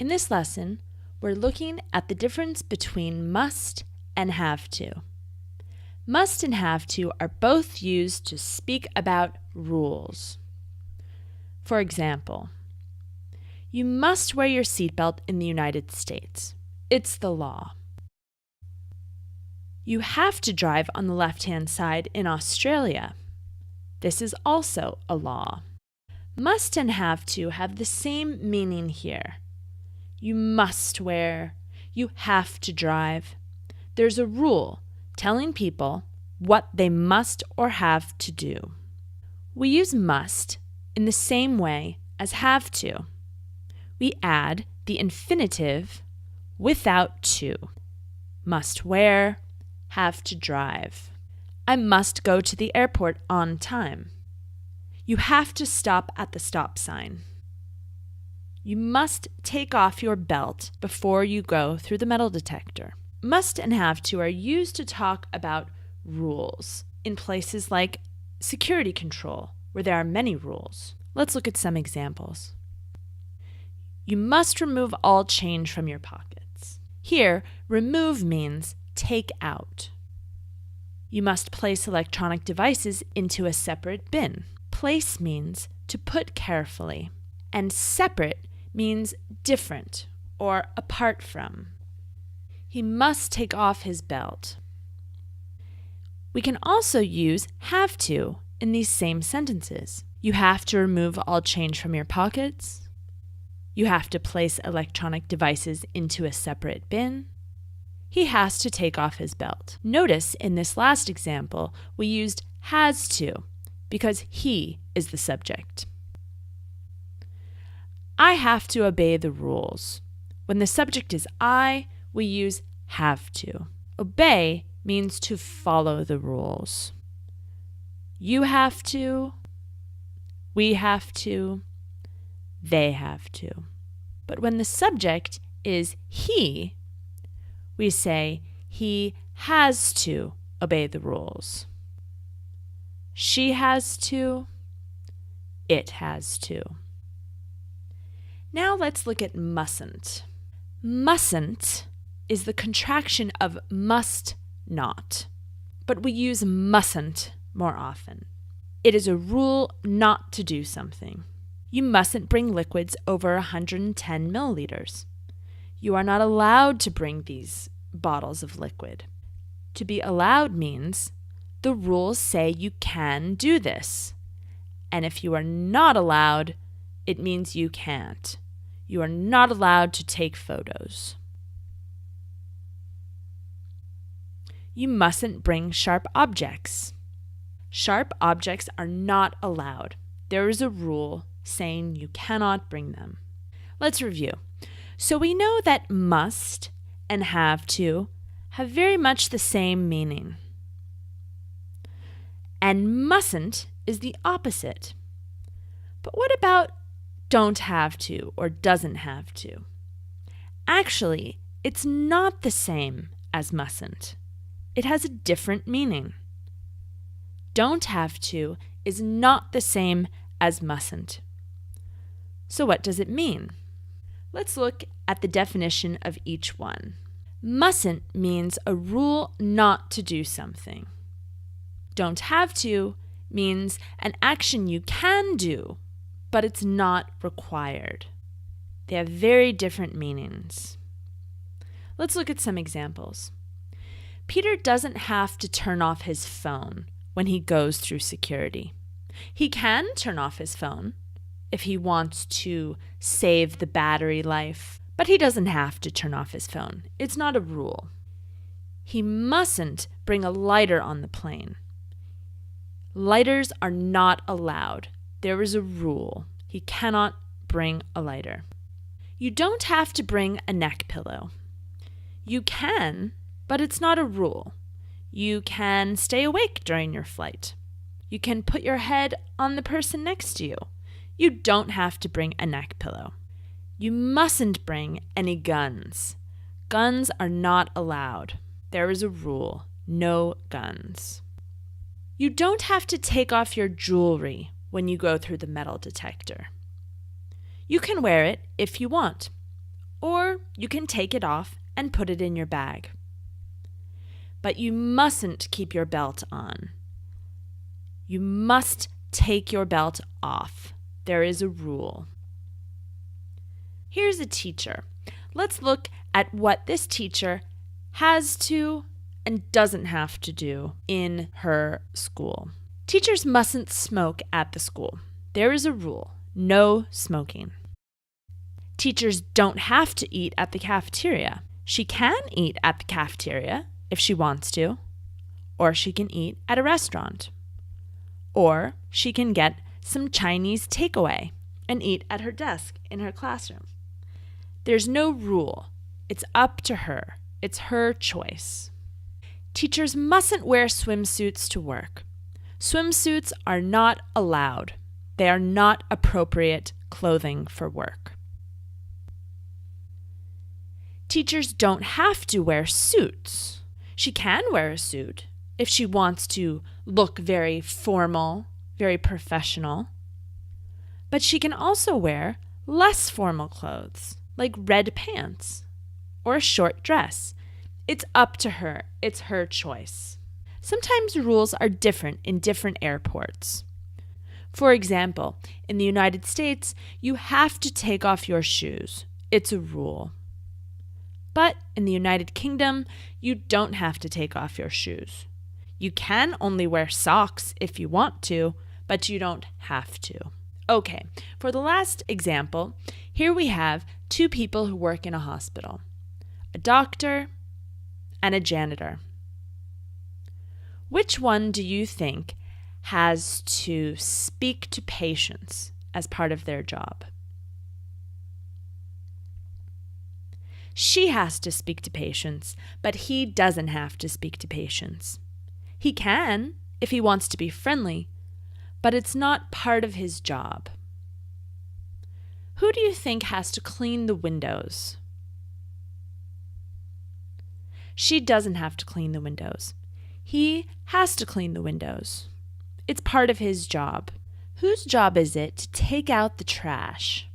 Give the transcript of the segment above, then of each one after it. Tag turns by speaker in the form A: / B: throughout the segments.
A: In this lesson, we're looking at the difference between must and have to. Must and have to are both used to speak about rules. For example, you must wear your seatbelt in the United States. It's the law. You have to drive on the left-hand side in Australia. This is also a law. Must and have to have the same meaning here. You must wear. You have to drive. There's a rule telling people what they must or have to do. We use must in the same way as have to. We add the infinitive without to. Must wear, have to drive. I must go to the airport on time. You have to stop at the stop sign. You must take off your belt before you go through the metal detector. Must and have to are used to talk about rules in places like security control, where there are many rules. Let's look at some examples. You must remove all change from your pockets. Here, remove means take out. You must place electronic devices into a separate bin. Place means to put carefully, and separate means different or apart from. He must take off his belt. We can also use have to in these same sentences. You have to remove all change from your pockets. You have to place electronic devices into a separate bin. He has to take off his belt. Notice in this last example, we used has to because he is the subject. I have to obey the rules. When the subject is I, we use have to. Obey means to follow the rules. You have to, we have to, they have to. But when the subject is he, we say he has to obey the rules. She has to, it has to. Now let's look at mustn't. Mustn't is the contraction of must not, but we use mustn't more often. It is a rule not to do something. You mustn't bring liquids over 110 milliliters. You are not allowed to bring these bottles of liquid. To be allowed means the rules say you can do this. And if you are not allowed, it means you can't. You are not allowed to take photos. You mustn't bring sharp objects. Sharp objects are not allowed. There is a rule saying you cannot bring them. Let's review. So we know that must and have to have very much the same meaning. And mustn't is the opposite. But what about don't have to or doesn't have to? Actually, it's not the same as mustn't. It has a different meaning. Don't have to is not the same as mustn't. So what does it mean? Let's look at the definition of each one. Mustn't means a rule not to do something. Don't have to means an action you can do, but it's not required. They have very different meanings. Let's look at some examples. Peter doesn't have to turn off his phone when he goes through security. He can turn off his phone if he wants to save the battery life, but he doesn't have to turn off his phone. It's not a rule. He mustn't bring a lighter on the plane. Lighters are not allowed. There is a rule. He cannot bring a lighter. You don't have to bring a neck pillow. You can, but it's not a rule. You can stay awake during your flight. You can put your head on the person next to you. You don't have to bring a neck pillow. You mustn't bring any guns. Guns are not allowed. There is a rule. No guns. You don't have to take off your jewelry when you go through the metal detector. You can wear it if you want. or you can take it off and put it in your bag. But you mustn't keep your belt on. You must take your belt off. There is a rule. Here's a teacher. Let's look at what this teacher has to and doesn't have to do in her school. Teachers mustn't smoke at the school. There is a rule: no smoking. Teachers don't have to eat at the cafeteria. She can eat at the cafeteria if she wants to, or she can eat at a restaurant, or she can get some Chinese takeaway and eat at her desk in her classroom. There's no rule. It's up to her. It's her choice. Teachers mustn't wear swimsuits to work. Swimsuits are not allowed. They are not appropriate clothing for work. Teachers don't have to wear suits. She can wear a suit if she wants to look very formal, very professional. But she can also wear less formal clothes, like red pants or a short dress. It's up to her. It's her choice. Sometimes rules are different in different airports. For example, in the United States, you have to take off your shoes. It's a rule. But in the United Kingdom, you don't have to take off your shoes. You can only wear socks if you want to, but you don't have to. Okay, for the last example, here we have two people who work in a hospital: a doctor and a janitor. Which one do you think has to speak to patients as part of their job? She has to speak to patients, but he doesn't have to speak to patients. He can if he wants to be friendly, but it's not part of his job. Who do you think has to clean the windows? She doesn't have to clean the windows. He has to clean the windows. It's part of his job. Whose job is it to take out the trash?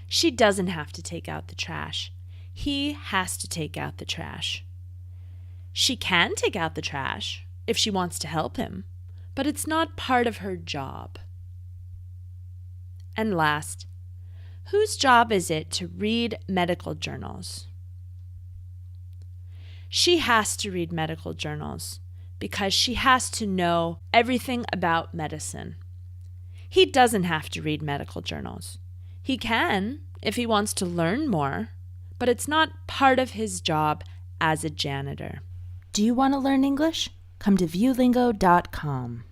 A: She doesn't have to take out the trash. He has to take out the trash. She can take out the trash if she wants to help him, but it's not part of her job. And last, whose job is it to read medical journals? She has to read medical journals because she has to know everything about medicine. He doesn't have to read medical journals. He can if he wants to learn more, but it's not part of his job as a janitor.
B: Do you want to learn English? Come to viewlingo.com.